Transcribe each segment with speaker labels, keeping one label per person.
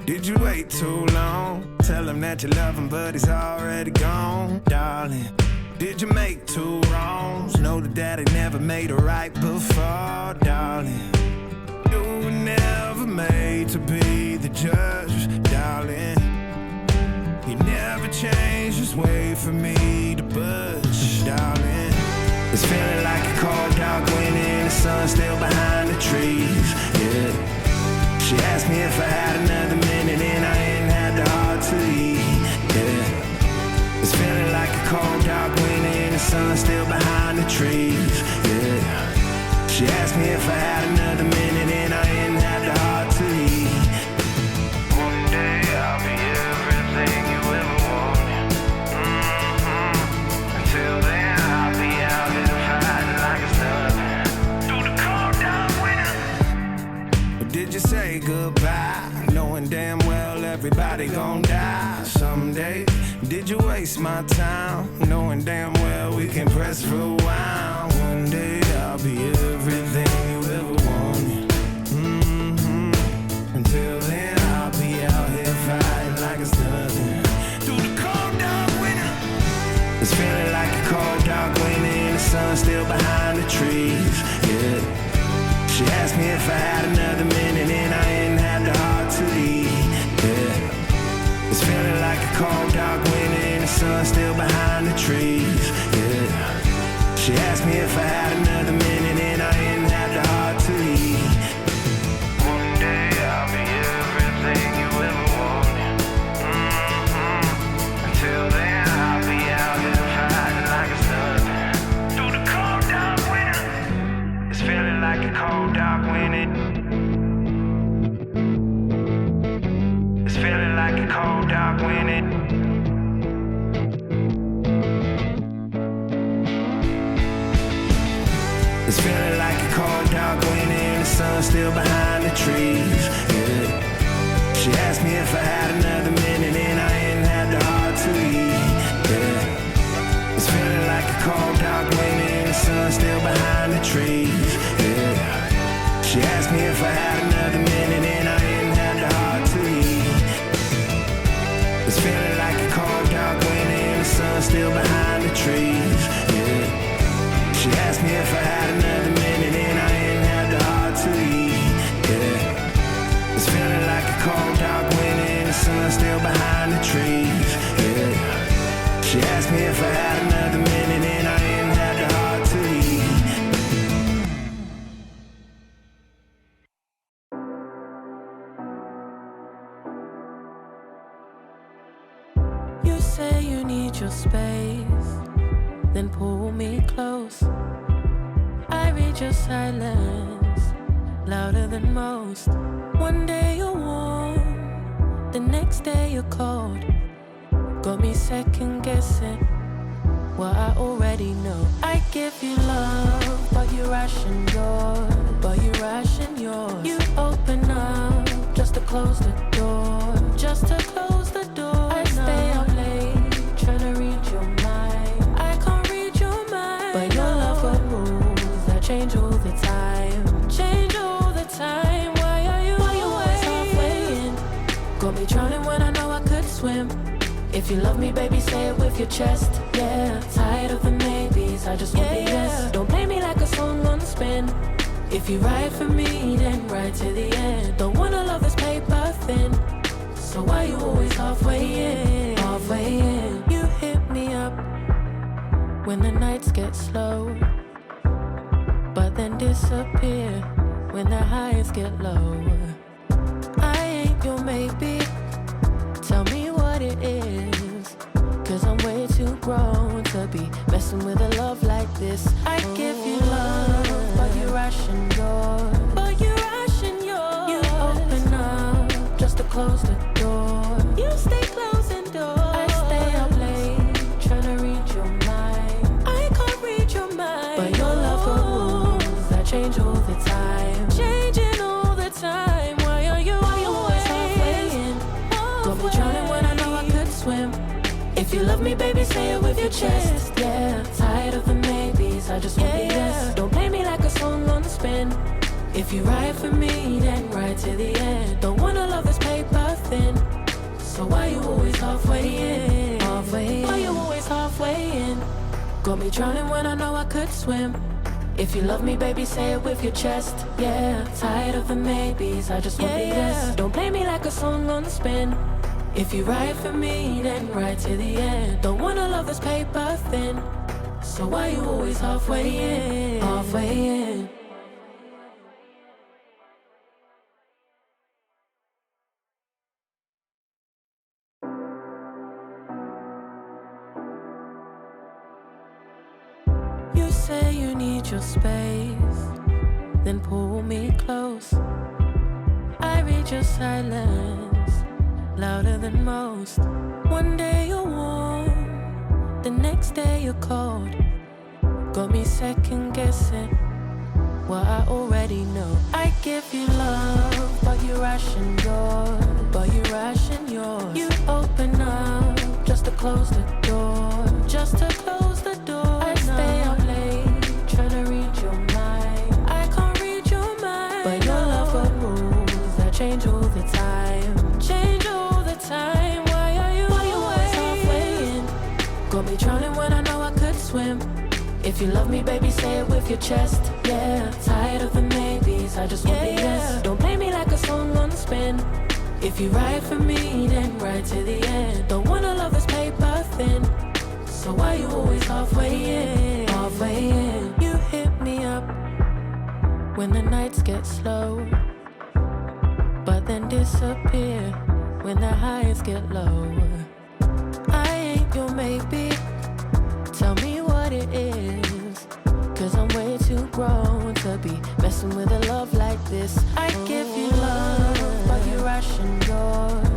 Speaker 1: Did you wait too long? Tell him that you love him, but he's already gone, darling. Did you make two wrongs? Know that daddy never made a right before, darling. You were never made to be the judge, darling. He never changed his way for me to budge, darling. It's feeling like a cold dark wind and the sun still behind the trees, yeah. She asked me if I had another minute and I ain't had the heart to eat, yeah. It's feeling like a cold dark wind and the sun still behind the trees, yeah. She asked me if I had another minute and I ain't had the heart to eat. One day I'll be everything you ever wanted. Until then I'll be out here fighting like it's nothing. Through the cold dark winter. Or did you say goodbye, knowing damn well everybody gon' die someday? Did you waste my time, knowing damn well we can press rewind? One day I'll be everything you ever wanted. Until then I'll be out here fighting like it's nothing. Through the cold dark winter. It's feeling like a cold dark winter and the sun still behind the trees, yeah. She asked me if I had another minute and I ain't had the heart to eat, yeah. It's feeling like a cold dark winter and the sun still behind the trees, yeah. She asked me if I had another minute and I ain't had the heart to eat. One day I'll be everything you ever wanted. Until then I'll be out here fighting like it's nothing. Through the cold dark winter. It's feeling like a cold dark winter. It's feeling like a cold dark winter. It's feeling like a cold dark winter and the sun still behind the trees, yeah. She asked me if I had another minute and I ain't had the heart to eat, yeah. It's feeling like a cold dark winter and the sun still behind the trees, yeah. She asked me if I had another minute and I ain't had the heart to eat. It's feeling like a cold dark winter and the sun still behind the trees, yeah. She asked me if I had another minute and I ain't had the heart to eat, yeah. It's feeling like a cold dark winter and the sun still behind the trees, yeah. She asked me if I had another minute and I ain't had the heart to eat.
Speaker 2: You say you need your space, then pull me close. I read your silence, louder than most. One day you're warm, the next day you're cold. Got me second guessing what I already know. I give you love, but you ration yours. You open up just to close the door. Just to close the door. I stay up late, trying to read your mind. I can't read your mind, but your love got rules that change all the time. Change all the time. Why are you always halfway in? Got me drowning when I know I could swim. If you love me, baby, say it with your chest, yeah. Tired of the maybes, I just want the yes. Don't play me like a song on spin. If you ride for me, then ride to the end. Don't wanna love this paper thin. So why you always halfway in? Halfway in. You hit me up when the nights get slow, but then disappear when the highs get low. I ain't your maybe. Tell me what it is, 'cause I'm way too grown to be messing with a love like this. I give you love, but you ration yours. You open up just to close the door. You stay closing doors. I stay up late, trying to read your mind. I can't read your mind, but your love got rules that change all the time. Changing all the time. Why are you always halfway in? Got me drowning when I know I could swim. If you love me, baby, say it with your chest, yeah. Tired of the maybes, I just want the yes. Don't play me like a song on spin. If you ride for me, then ride to the end. Don't wanna love this paper thin. thin. So why you always halfway in? Why you always halfway in? Got me drowning when I know I could swim. If you love me, baby, say it with your chest. Yeah, tired of the maybes, I just want the yes. Don't play me like a song on spin. If you ride for me, then ride to the end. Don't wanna love this paper thin. So why you always halfway in? Halfway in. You say you need your space, then pull me close. I read your silence, louder than most. One day you're warm, the next day you're cold. Got me second guessing what I already know. I give you love, but you ration yours. You open up just to close the door. Just to close the door. I stay up late, trying to read your mind. I can't read your mind, but your love got rules that change all the time. Change all the time. Why you always halfway in? Got me drowning when I know I could swim. If you love me, baby, say it with your chest. Yeah, tired of the maybes, I just want the yes. Don't play me like a song on spin. If you ride for me, then ride to the end. Don't wanna love this paper thin. So why you always halfway in? Halfway in. You hit me up when the nights get slow, but then disappear when the highs get low. I ain't your maybe. Tell me what it is, 'cause I'm way too grown to be messing with a love like this. I give you love, but you ration yours.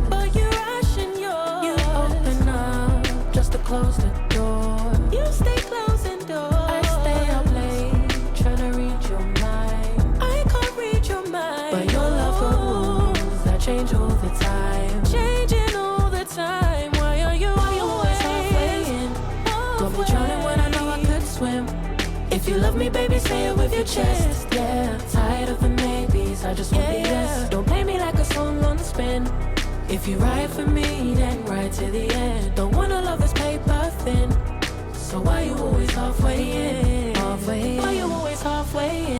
Speaker 2: You open up just to close the door. You stay closing doors. I stay up late, trying to read your mind. I can't read your mind, but your love got rules that change all the time. Changing all the time. Why you always halfway in? Got me drowning when I know I could swim. If you love me, baby, say it with your chest. Yeah, tired of the maybes, I just want the yes. Don't play me like a song on spin. If you ride for me, then ride to the end. Don't wanna love this paper thin. So why you always halfway in? Why you always halfway in?